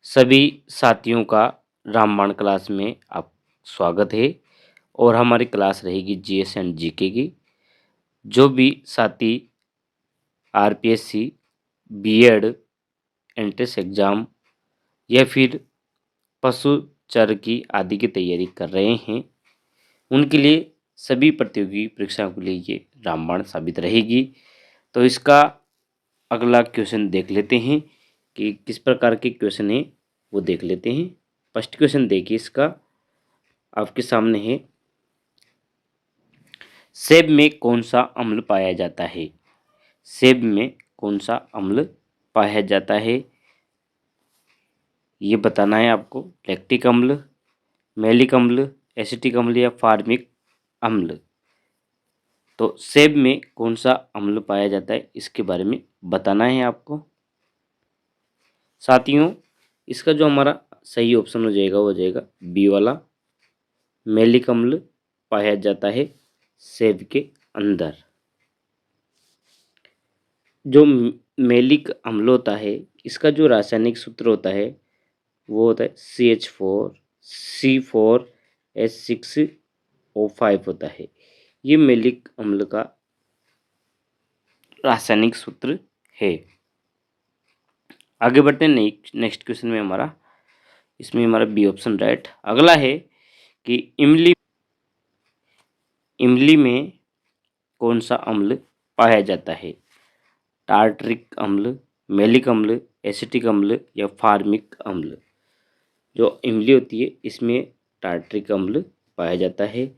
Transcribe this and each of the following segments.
सभी साथियों का रामबाण क्लास में आप स्वागत है। और हमारी क्लास रहेगी जीएस एंड जीके की। जो भी साथी आरपीएससी, बीएड, एंट्रेंस एग्ज़ाम या फिर पशु चर की आदि की तैयारी कर रहे हैं, उनके लिए सभी प्रतियोगी परीक्षाओं के लिए ये रामबाण साबित रहेगी। तो इसका अगला क्वेश्चन देख लेते हैं कि किस प्रकार के क्वेश्चन है, वो देख लेते हैं। फर्स्ट क्वेश्चन देखिए, इसका आपके सामने है। सेब में कौन सा अम्ल पाया जाता है? सेब में कौन सा अम्ल पाया जाता है, ये बताना है आपको। लैक्टिक अम्ल, मैलिक अम्ल, एसिटिक अम्ल या फार्मिक अम्ल। तो सेब में कौन सा अम्ल पाया जाता है, इसके बारे में बताना है आपको। साथियों, इसका जो हमारा सही ऑप्शन हो जाएगा वो हो जाएगा बी वाला। मैलिक अम्ल पाया जाता है सेब के अंदर। जो मैलिक अम्ल होता है, इसका जो रासायनिक सूत्र होता है वो होता है CH4C4H6O5 होता है। ये मैलिक अम्ल का रासायनिक सूत्र है। आगे बढ़ते हैं नेक्स्ट क्वेश्चन में हमारा। इसमें हमारा बी ऑप्शन राइट। अगला है कि इमली में कौन सा अम्ल पाया जाता है? टार्टरिक अम्ल, मैलिक अम्ल, एसिटिक अम्ल या फार्मिक अम्ल। जो इमली होती है इसमें टार्टरिक अम्ल पाया जाता है।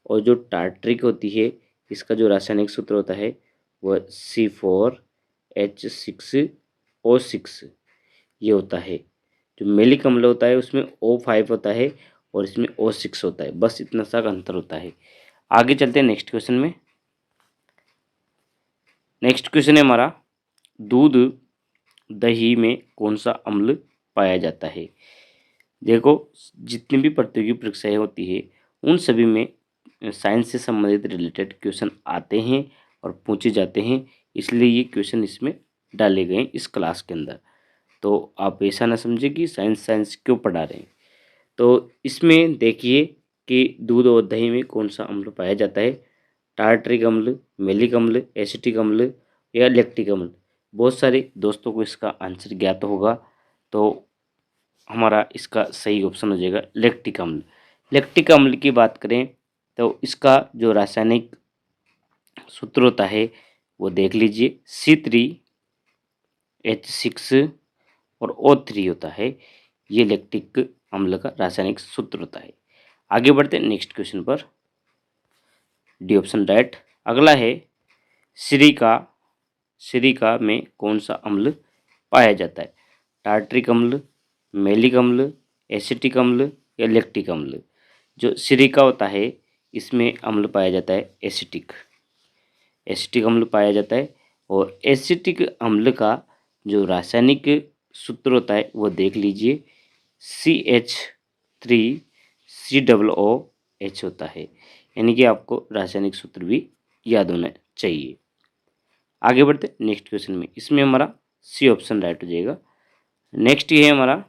और जो टार्टरिक होती है, इसका जो रासायनिक सूत्र होता है वह C4H6O6 ये होता है। जो मैलिक अम्ल होता है उसमें O5 होता है और इसमें O6 होता है। बस इतना सा अंतर होता है। आगे चलते हैं नेक्स्ट क्वेश्चन में। नेक्स्ट क्वेश्चन है हमारा, दूध दही में कौन सा अम्ल पाया जाता है? देखो, जितनी भी प्रतियोगी परीक्षाएं होती है उन सभी में साइंस से संबंधित रिलेटेड क्वेश्चन आते हैं और पूछे जाते हैं, इसलिए ये क्वेश्चन इसमें डाले गए इस क्लास के अंदर। तो आप ऐसा ना समझिए कि साइंस क्यों पढ़ा रहे हैं। तो इसमें देखिए कि दूध और दही में कौन सा अम्ल पाया जाता है। टार्टरिक अम्ल, मैलिक अम्ल, एसिटिक अम्ल या लैक्टिक अम्ल। बहुत सारे दोस्तों को इसका आंसर ज्ञात होगा। तो हमारा इसका सही ऑप्शन हो जाएगा लैक्टिक अम्ल। लैक्टिक अम्ल की बात करें तो इसका जो रासायनिक सूत्र होता है वो देख लीजिए, C3H6 और O3 होता है। ये लैक्टिक अम्ल का रासायनिक सूत्र होता है। आगे बढ़ते हैं नेक्स्ट क्वेश्चन पर। D option right. अगला है, सिरिका में कौन सा अम्ल पाया जाता है? टार्टरिक अम्ल, मैलिक अम्ल, एसिटिक अम्ल या लैक्टिक अम्ल। जो सिरिका होता है इसमें अम्ल पाया जाता है एसिटिक अम्ल पाया जाता है। और एसिटिक अम्ल का जो रासायनिक सूत्र होता है वो देख लीजिए, CH3COOH होता है। यानी कि आपको रासायनिक सूत्र भी याद होना चाहिए। आगे बढ़ते नेक्स्ट क्वेश्चन में। इसमें हमारा सी ऑप्शन राइट हो जाएगा। नेक्स्ट ये है हमारा,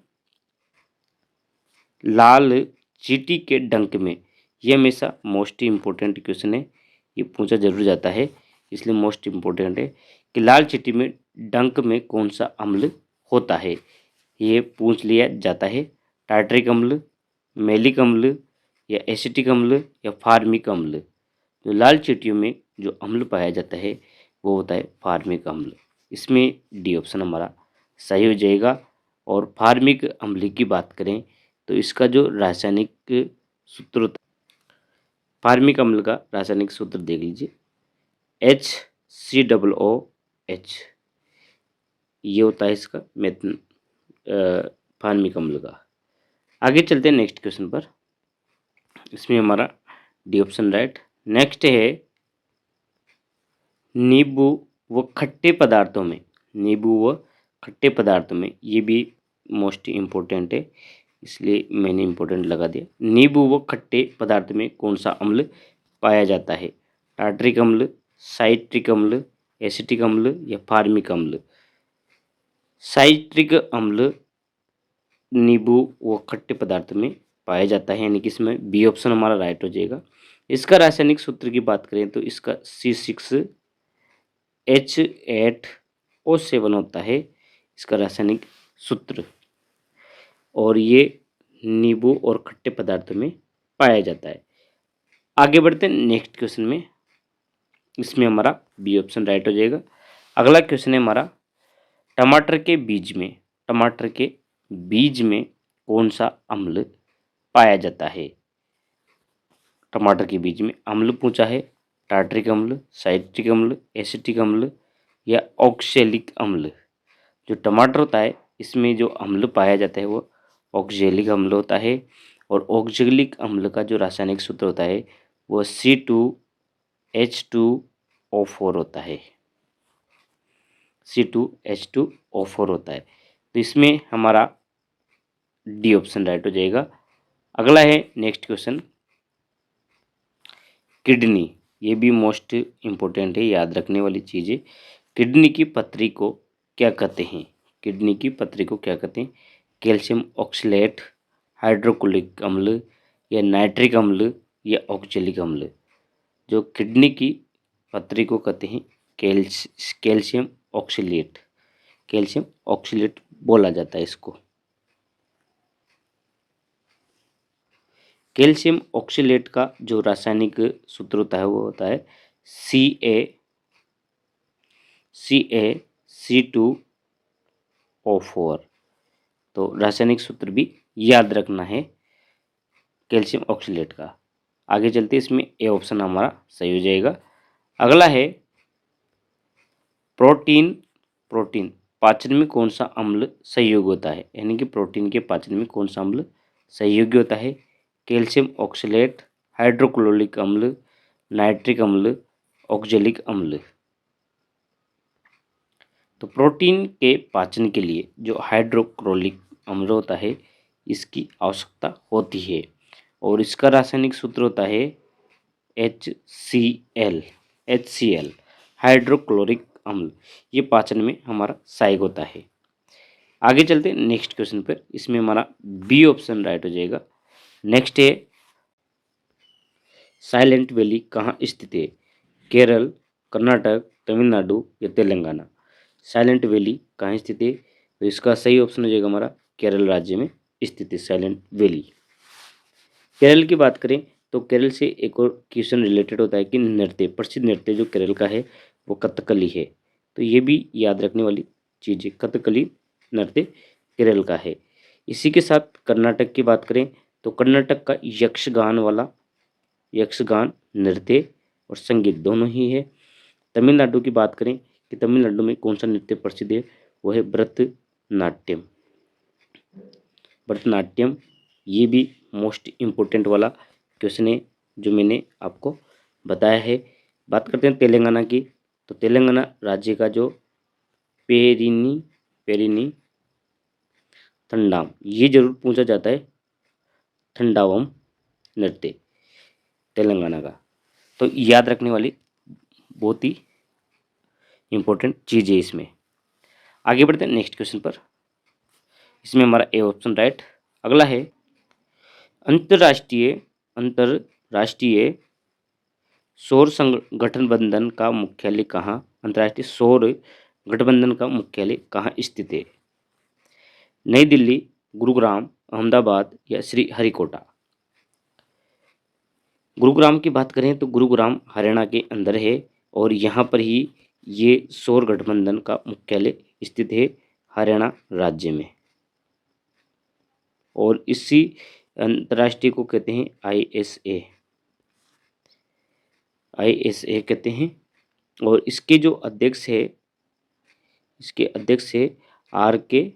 लाल चींटी के डंक में। ये हमेशा मोस्ट इम्पोर्टेंट क्वेश्चन है, ये पूछा जरूर जाता है, इसलिए मोस्ट इम्पोर्टेंट है कि लाल चींटी में डंक में कौन सा अम्ल होता है, ये पूछ लिया जाता है। टार्टरिक अम्ल, मैलिक अम्ल या एसिटिक अम्ल या फार्मिक अम्ल। जो लाल चींटियों में जो अम्ल पाया जाता है वो होता है फार्मिक अम्ल। इसमें डी ऑप्शन हमारा सही हो जाएगा। और फार्मिक अम्ल की बात करें तो इसका जो रासायनिक सूत्र होता है, फार्मिक अम्ल का रासायनिक सूत्र देख लीजिए, HCOOH ये होता है इसका फार्मिक अम्ल का। आगे चलते हैं नेक्स्ट क्वेश्चन पर। इसमें हमारा डी ऑप्शन राइट। नेक्स्ट है, नींबू व खट्टे पदार्थों में, ये भी मोस्ट इम्पोर्टेंट है, इसलिए मैंने इम्पोर्टेंट लगा दिया। नींबू व खट्टे पदार्थ में कौन सा अम्ल पाया जाता है? टार्टरिक अम्ल, साइट्रिक अम्ल, एसिटिक अम्ल या फार्मिक अम्ल। साइट्रिक अम्ल नींबू व खट्टे पदार्थ में पाया जाता है, यानी कि इसमें बी ऑप्शन हमारा राइट हो जाएगा। इसका रासायनिक सूत्र की बात करें तो इसका C6H8O7 होता है इसका रासायनिक सूत्र, और ये नींबू और खट्टे पदार्थों में पाया जाता है। आगे बढ़ते हैं नेक्स्ट क्वेश्चन में, इसमें हमारा बी ऑप्शन राइट हो जाएगा। अगला क्वेश्चन है हमारा, टमाटर के बीज में कौन सा अम्ल पाया जाता है? टमाटर के बीज में अम्ल पूछा है, टार्ट्रिक अम्ल, साइट्रिक अम्ल, एसिटिक अम्ल या ऑक्सैलिक अम्ल। जो टमाटर होता है इसमें जो अम्ल पाया जाता है वो ऑक्सैलिक अम्ल होता है, और ऑक्सैलिक अम्ल का जो रासायनिक सूत्र होता है वो C2H2O4 होता है, C2H2O4 होता है। तो इसमें हमारा डी ऑप्शन राइट हो जाएगा। अगला है नेक्स्ट क्वेश्चन, किडनी, ये भी मोस्ट इम्पोर्टेंट है, याद रखने वाली चीज़ है। किडनी की पथरी को क्या कहते हैं? किडनी की पथरी को क्या कहते हैं? कैल्शियम ऑक्सलेट, हाइड्रोक्लोरिक अम्ल या नाइट्रिक अम्ल या ऑक्सैलिक अम्ल। जो किडनी की पथरी को कहते हैं कैल्शियम ऑक्सलेट, कैल्शियम ऑक्सलेट बोला जाता है इसको। कैल्शियम ऑक्सलेट का जो रासायनिक सूत्र होता है वो होता है CaC2O4। तो रासायनिक सूत्र भी याद रखना है कैल्शियम ऑक्सलेट का। आगे चलते इसमें ए ऑप्शन हमारा सही हो जाएगा। अगला है प्रोटीन पाचन में कौन सा अम्ल सहयोगी होता है? यानी कि प्रोटीन के पाचन में कौन सा अम्ल सहयोगी होता है? कैल्शियम ऑक्सलेट, हाइड्रोक्लोरिक अम्ल, नाइट्रिक अम्ल, ऑक्सैलिक अम्ल। तो प्रोटीन के पाचन के लिए जो हाइड्रोक्लोरिक अम्ल होता है इसकी आवश्यकता होती है, और इसका रासायनिक सूत्र होता है HCl, हाइड्रोक्लोरिक अम्ल। ये पाचन में हमारा सहायक होता है। आगे चलते हैं नेक्स्ट क्वेश्चन पर, इसमें हमारा बी ऑप्शन राइट हो जाएगा। नेक्स्ट है, साइलेंट वैली कहाँ स्थित है? केरल, कर्नाटक, तमिलनाडु या तेलंगाना। साइलेंट वैली कहाँ स्थित है? तो इसका सही ऑप्शन हो जाएगा हमारा केरल राज्य में स्थित है साइलेंट वैली। केरल की बात करें तो केरल से एक और क्वेश्चन रिलेटेड होता है कि नृत्य, प्रसिद्ध नृत्य जो केरल का है वो कथकली है। तो ये भी याद रखने वाली चीज़ है, कथकली नृत्य केरल का है। इसी के साथ कर्नाटक की बात करें तो कर्नाटक का यक्षगान नृत्य और संगीत दोनों ही है। तमिलनाडु की बात करें कि तमिलनाडु में कौन सा नृत्य प्रसिद्ध है? वो है भरतनाट्यम। ये भी मोस्ट इम्पोर्टेंट वाला क्वेश्चन है जो मैंने आपको बताया है। बात करते हैं तेलंगाना की, तो तेलंगाना राज्य का जो पेरिनी थंडाम, ये जरूर पूछा जाता है, थंडावम नृत्य तेलंगाना का। तो याद रखने वाली बहुत ही इम्पोर्टेंट चीज़ है इसमें। आगे बढ़ते हैं नेक्स्ट क्वेश्चन पर, इसमें हमारा ए ऑप्शन राइट। अगला है, अंतरराष्ट्रीय सौर गठबंधन का मुख्यालय कहाँ? अंतर्राष्ट्रीय सौर गठबंधन का मुख्यालय कहाँ स्थित है? नई दिल्ली, गुरुग्राम, अहमदाबाद या श्री हरिकोटा। गुरुग्राम की बात करें तो गुरुग्राम हरियाणा के अंदर है, और यहाँ पर ही ये सौर गठबंधन का मुख्यालय स्थित है हरियाणा राज्य में, और इसी अंतर्राष्ट्रीय को कहते हैं ISA कहते हैं। और इसके जो अध्यक्ष है RK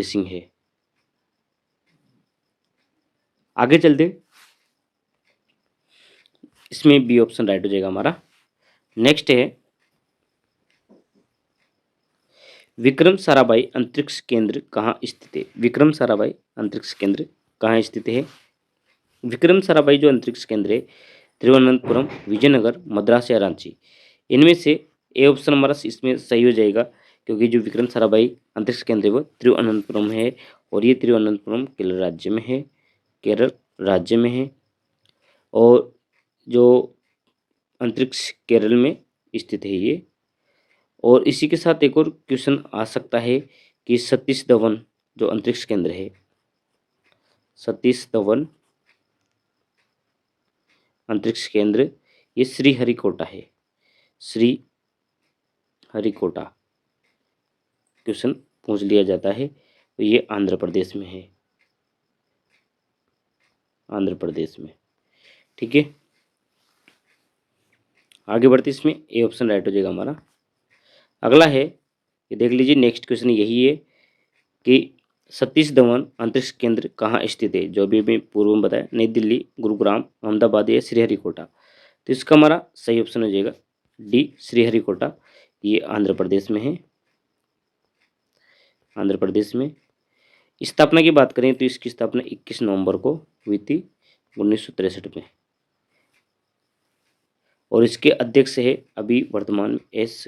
सिंह है। आगे चलते, इसमें बी ऑप्शन राइट हो जाएगा हमारा। नेक्स्ट है, विक्रम साराभाई अंतरिक्ष केंद्र कहाँ स्थित है? विक्रम साराभाई अंतरिक्ष केंद्र कहाँ स्थित है? विक्रम साराभाई जो अंतरिक्ष केंद्र है तिरुवनंतपुरम, विजयनगर, मद्रास या रांची, इनमें से ए ऑप्शन हमारा इसमें सही हो जाएगा, क्योंकि जो विक्रम साराभाई अंतरिक्ष केंद्र है वो तिरुवनंतपुरम है, और ये तिरुवनंतपुरम केरल राज्य में है, केरल राज्य में है। और जो अंतरिक्ष केरल में स्थित है ये। और इसी के साथ एक और क्वेश्चन आ सकता है कि सतीश धवन जो अंतरिक्ष केंद्र है, सतीश धवन अंतरिक्ष केंद्र, ये श्रीहरिकोटा है, श्रीहरिकोटा क्वेश्चन पूछ लिया जाता है। तो ये आंध्र प्रदेश में है, आंध्र प्रदेश में। ठीक है, आगे बढ़ते इसमें ए ऑप्शन राइट हो जाएगा हमारा। अगला है, ये देख लीजिए, नेक्स्ट क्वेश्चन यही है कि सतीश धवन अंतरिक्ष केंद्र कहाँ स्थित है, जो अभी मैं पूर्व में बताया, नई दिल्ली, गुरुग्राम, अहमदाबाद या श्रीहरिकोटा। तो इसका हमारा सही ऑप्शन हो जाएगा डी, श्रीहरिकोटा। ये आंध्र प्रदेश में है, आंध्र प्रदेश में। स्थापना की बात करें तो इसकी स्थापना 21 नवंबर को हुई थी 1963 में, और इसके अध्यक्ष है अभी वर्तमान में एस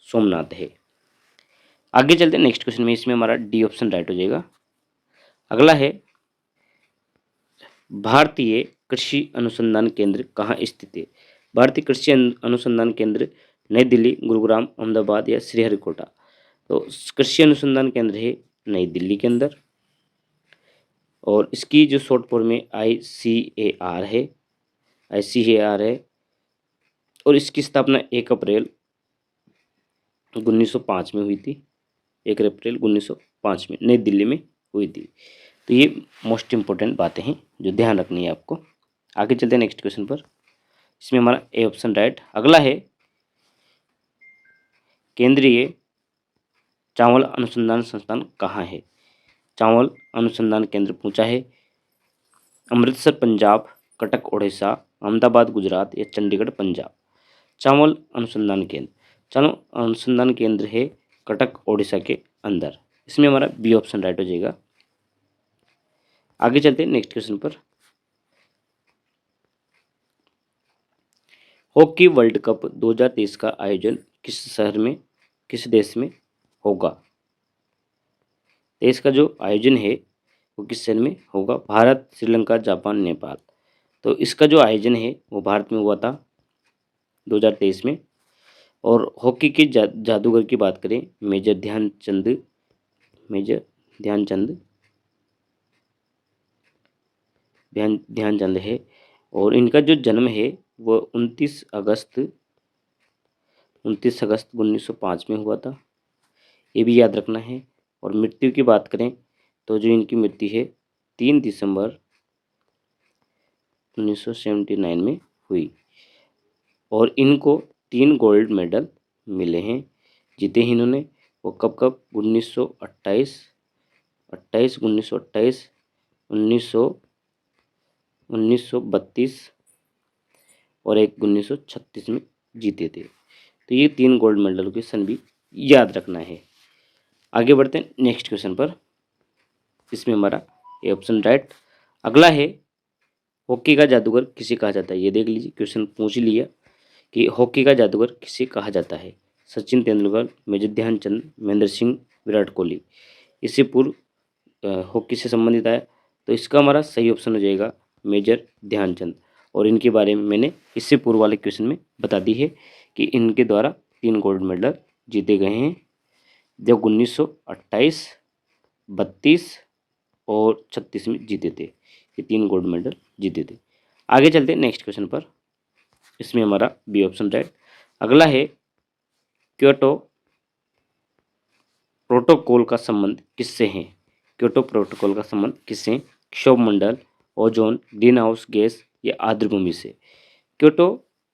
सोमनाथ है। आगे चलते हैं नेक्स्ट क्वेश्चन में, इसमें हमारा डी ऑप्शन राइट हो जाएगा। अगला है, भारतीय कृषि अनुसंधान केंद्र कहाँ स्थित है। भारतीय कृषि अनुसंधान केंद्र नई दिल्ली, गुरुग्राम, अहमदाबाद या श्रीहरिकोटा। तो कृषि अनुसंधान केंद्र है नई दिल्ली के अंदर, और इसकी जो शॉर्ट फॉर्म है ICAR है, ICAR है। और इसकी स्थापना 1 अप्रैल 1905 में हुई थी, 1 अप्रैल 1905 में नई दिल्ली में हुई थी। तो ये मोस्ट इम्पोर्टेंट बातें हैं जो ध्यान रखनी है आपको। आगे चलते हैं नेक्स्ट क्वेश्चन पर, इसमें हमारा ए ऑप्शन राइट। अगला है, केंद्रीय चावल अनुसंधान संस्थान कहाँ है। चावल अनुसंधान केंद्र पूछा है, अमृतसर पंजाब, कटक उड़ीसा, अहमदाबाद गुजरात या चंडीगढ़ पंजाब। चावल अनुसंधान केंद्र, चावल अनुसंधान केंद्र है कटक उड़ीसा के अंदर। इसमें हमारा बी ऑप्शन राइट हो जाएगा। आगे चलते हैं नेक्स्ट क्वेश्चन पर। हॉकी वर्ल्ड कप 2023 का आयोजन किस शहर में, किस देश में होगा। देश का जो आयोजन है वो किस शहर में होगा। भारत, श्रीलंका, जापान, नेपाल। तो इसका जो आयोजन है वो भारत में हुआ था 2023 में। और हॉकी के जादूगर की बात करें, मेजर ध्यानचंद है। और इनका जो जन्म है वो 29 अगस्त 1905 में हुआ था, ये भी याद रखना है। और मृत्यु की बात करें तो जो इनकी मृत्यु है 3 दिसंबर 1979 में हुई। और इनको 3 गोल्ड मेडल मिले हैं, जीते हैं इन्होंने। वो कब 1928, 1932, 1932 और एक 1936 में जीते थे। तो ये 3 गोल्ड मेडल के सन भी याद रखना है। आगे बढ़ते हैं नेक्स्ट क्वेश्चन पर, इसमें हमारा ए ऑप्शन राइट। अगला है, हॉकी का जादूगर किसे कहा जाता है। ये देख लीजिए, क्वेश्चन पूछ लिया कि हॉकी का जादूगर किसे कहा जाता है। सचिन तेंदुलकर, मेजर ध्यानचंद, महेंद्र सिंह, विराट कोहली। इससे पूर्व हॉकी से संबंधित आया, तो इसका हमारा सही ऑप्शन हो जाएगा मेजर ध्यानचंद। और इनके बारे में मैंने इससे पूर्व वाले क्वेश्चन में बता दी है कि इनके द्वारा 3 गोल्ड मेडल जीते गए हैं, जब 1928, 32 और 36 में जीते थे। ये 3 गोल्ड मेडल जीते थे। आगे चलते हैं नेक्स्ट क्वेश्चन पर, इसमें हमारा बी ऑप्शन राइट। अगला है, क्योटो प्रोटोकॉल का संबंध किससे है। क्योटो प्रोटोकॉल का संबंध किससे, क्षोभ मंडल, ओजोन, ग्रीन हाउस गैस या आर्द्रभूमि से। क्योटो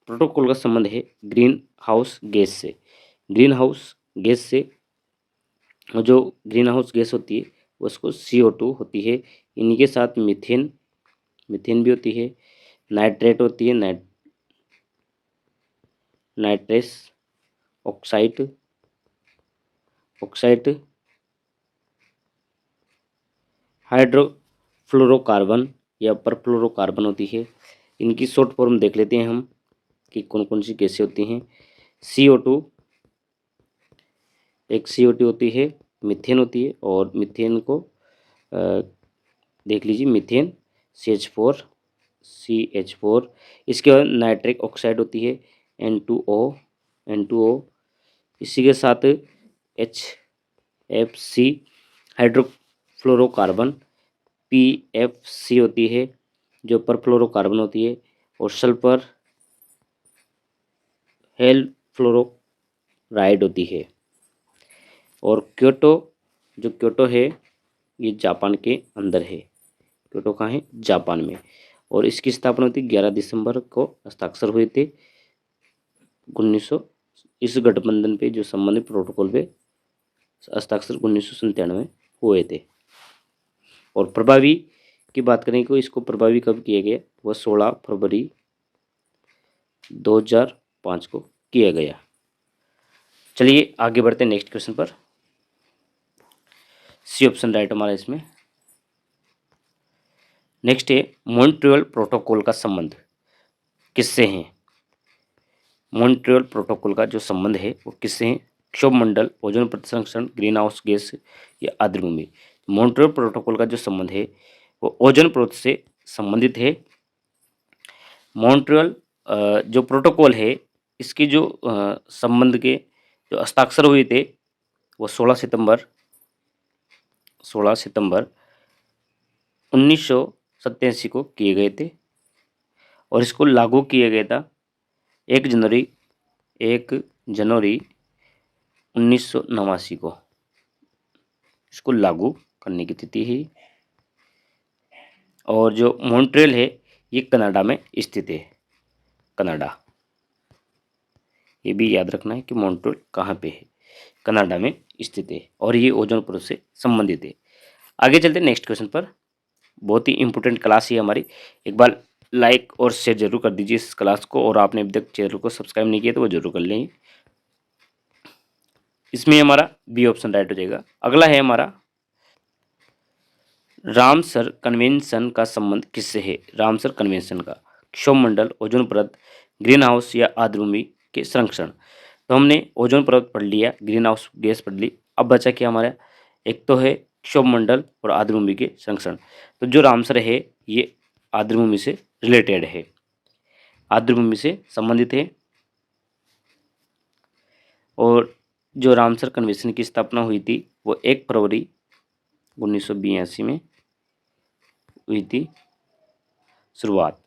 प्रोटोकॉल का संबंध है ग्रीन हाउस गैस से। ग्रीन हाउस गैस से, और जो ग्रीन हाउस गैस होती है उसको CO2 होती है, इनके साथ मीथेन भी होती है, नाइट्रेट होती है, नाइट्रस ऑक्साइड हाइड्रोफ्लोरोकार्बन या परफ्लोरोकार्बन होती है। इनकी शॉर्ट फॉर्म देख लेते हैं हम कि कौन कौन सी गैसें होती हैं। CO2, एक CO2 होती है, मीथेन होती है, और मीथेन को देख लीजिए, मीथेन CH4, इसके बाद नाइट्रिक ऑक्साइड होती है N2O, इसी के साथ HFC, हाइड्रोफ्लोरोकार्बन PFC होती है जो परफ्लोरोकार्बन होती है, और सल्फर हेल फ्लोरोराइड होती है। और क्योटो है, ये जापान के अंदर है। क्योटो कहाँ है? जापान में। और इसकी स्थापना हुई थी 11 दिसंबर को, हस्ताक्षर हुए थे 1900, इस गठबंधन पे जो संबंधित प्रोटोकॉल पे हस्ताक्षर 1997 हुए थे। और प्रभावी की बात करें तो इसको प्रभावी कब किया गया? वह 16 फरवरी 2005 को किया गया। चलिए आगे बढ़ते हैं नेक्स्ट क्वेश्चन पर। सी ऑप्शन राइट हमारा इसमें। नेक्स्ट है, मॉन्ट्रियल प्रोटोकॉल का संबंध किससे है? मॉन्ट्रियल प्रोटोकॉल का जो संबंध है वो किससे है? क्षोभ मंडल, ओजोन प्रसंस्करण, ग्रीन हाउस गैस या आर्द्रभूमि। मॉन्ट्रियल प्रोटोकॉल का जो संबंध है वो ओजोन परत से संबंधित है। मॉन्ट्रियल जो प्रोटोकॉल है इसकी जो संबंध के जो हस्ताक्षर हुए थे वो 16 सितंबर 1987 को किए गए थे, और इसको लागू किया गया था 1 जनवरी 1989 को। इसको लागू करने की तिथि है। और जो मॉन्ट्रियल है ये कनाडा में स्थित है। कनाडा, ये भी याद रखना है कि मॉन्ट्रियल कहाँ पे है? कनाडा में स्थित है, और ये ओजोन परत से संबंधित है। आगे चलते हैं नेक्स्ट क्वेश्चन पर। बहुत ही इंपॉर्टेंट क्लास है हमारी, एक बार लाइक और शेयर जरूर कर दीजिए इस क्लास को, और आपने अभी तक चैनल को सब्सक्राइब नहीं किया तो वो जरूर कर लें। इसमें हमारा बी ऑप्शन राइट हो जाएगा। अगला है हमारा, रामसर कन्वेंशन का संबंध किससे है? रामसर कन्वेंशन का क्षोभ मंडल, ओजोन परत, ग्रीन हाउस या आर्द्रभूमि के संरक्षण। तो हमने ओजोन परत पढ़ लिया, ग्रीन हाउस गैस पढ़ ली, अब बचा क्या हमारा? एक तो है क्षोभ मंडल और आर्द्रभूमि के संरक्षण। तो जो रामसर है ये आर्द्रभूमि से रिलेटेड है, आर्द्रभूमि से संबंधित है। और जो रामसर कन्वेंशन की स्थापना हुई थी वो 1 फरवरी 1982 में हुई थी शुरुआत।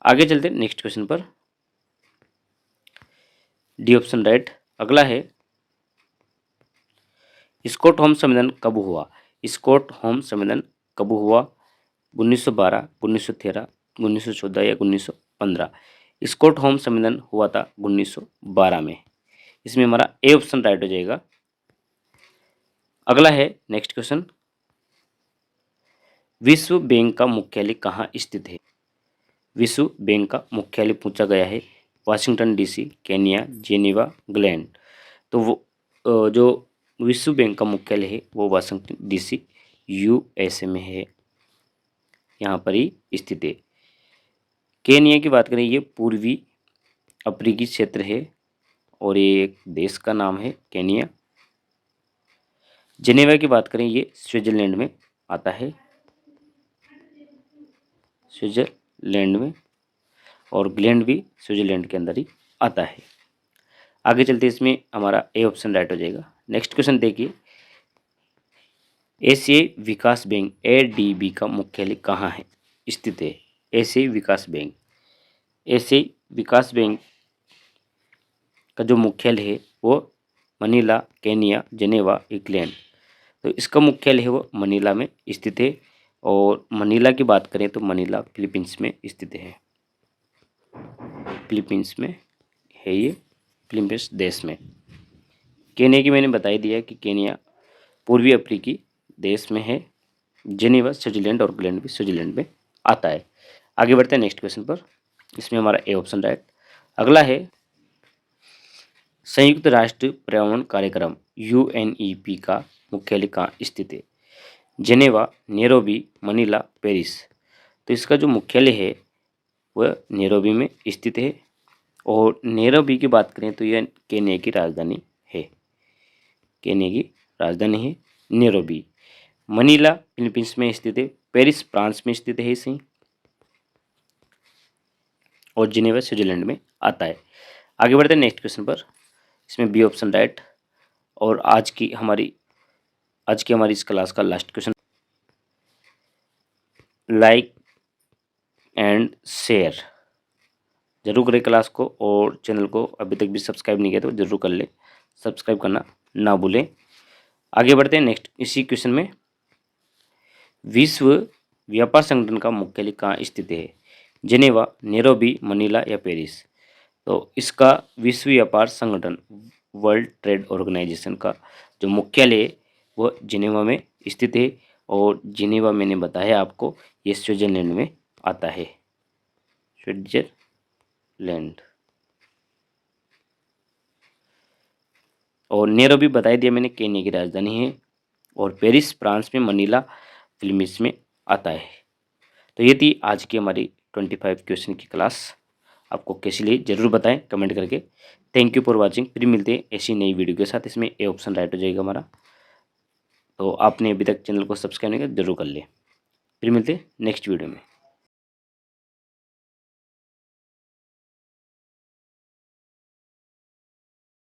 आगे चलते नेक्स्ट क्वेश्चन पर। D option right. अगला है, स्टॉकहोम सम्मेलन कब हुआ? स्टॉकहोम सम्मेलन कब हुआ? 1912, 1913, 1914 या 1915? स्टॉकहोम सम्मेलन हुआ था 1912 में। इसमें हमारा ए ऑप्शन राइट हो जाएगा। अगला है नेक्स्ट क्वेश्चन, विश्व बैंक का मुख्यालय कहाँ स्थित है? विश्व बैंक का मुख्यालय पूछा गया है Washington DC, Kenya, Geneva, England. तो वो जो विश्व बैंक का मुख्यालय है वो वाशिंगटन DC USA में है, यहाँ पर ही स्थित है। केन्या की बात करें ये पूर्वी अफ्रीकी क्षेत्र है, और ये एक देश का नाम है केन्या। जेनेवा की बात करें ये स्विट्जरलैंड में आता है, स्विट्जरलैंड में, और ग्लैंड भी स्विट्जरलैंड के अंदर ही आता है। आगे चलते इसमें हमारा ए ऑप्शन राइट हो जाएगा। नेक्स्ट क्वेश्चन देखिए, एशियाई विकास बैंक ADB का मुख्यालय कहाँ है स्थित है? एशियाई विकास बैंक, एशियाई विकास बैंक का जो मुख्यालय है वो मनीला, केन्या, जेनेवा, इंग्लैंड। तो इसका मुख्यालय है वो मनीला में स्थित है। और मनीला की बात करें तो मनीला फिलीपींस में स्थित है, फिलीपींस में है ये, फिलीपींस देश में। केन्या की मैंने बता ही दिया कि केन्या पूर्वी अफ्रीकी देश में है। जेनेवा स्विट्जरलैंड, और ग्लैंड भी स्विट्जरलैंड में आता है। आगे बढ़ते हैं नेक्स्ट क्वेश्चन पर। इसमें हमारा ए ऑप्शन राइट। अगला है, संयुक्त राष्ट्र पर्यावरण कार्यक्रम UNEP का मुख्यालय कहाँ स्थित है? Geneva, Nairobi, Manila, Paris. तो इसका जो मुख्यालय है वह नैरोबी में स्थित है। और नैरोबी की बात करें तो यह केन्या की राजधानी है। केन्या की राजधानी है नैरोबी। मनीला फिलीपींस में स्थित है। पेरिस फ्रांस में स्थित है इसे। और जिनेवा स्विट्जरलैंड में आता है। आगे बढ़ते हैं नेक्स्ट क्वेश्चन पर। इसमें बी ऑप्शन राइट। और आज की हमारी इस क्लास का last question. Like and share जरूर करें क्लास को, और चैनल को अभी तक भी सब्सक्राइब नहीं किया तो जरूर कर ले, सब्सक्राइब करना ना भूलें। आगे बढ़ते हैं नेक्स्ट इसी क्वेश्चन में। विश्व व्यापार संगठन का मुख्यालय कहाँ स्थित है? जिनेवा, नैरोबी, मनीला या पेरिस? तो इसका विश्व व्यापार संगठन वर्ल्ड ट्रेड ऑर्गेनाइजेशन का जो मुख्यालय है वह जिनेवा में स्थित है। और जिनेवा मैंने बताया आपको ये स्विट्जरलैंड में आता है। स्विट्जरलैंड। और नैरोबी बता दिया मैंने, केन्या की राजधानी है। और पेरिस फ्रांस में, मनीला फिलीपींस में आता है। तो ये थी आज की हमारी 25 क्वेश्चन की क्लास। आपको कैसी लगी जरूर बताएं कमेंट करके। Thank you for watching. फिर मिलते हैं ऐसी नई वीडियो के साथ। इसमें ए ऑप्शन राइट हो जाएगा हमारा। तो आपने अभी तक चैनल को सब्सक्राइब नहीं किया जरूर कर ले। फिर मिलते हैं नेक्स्ट वीडियो में।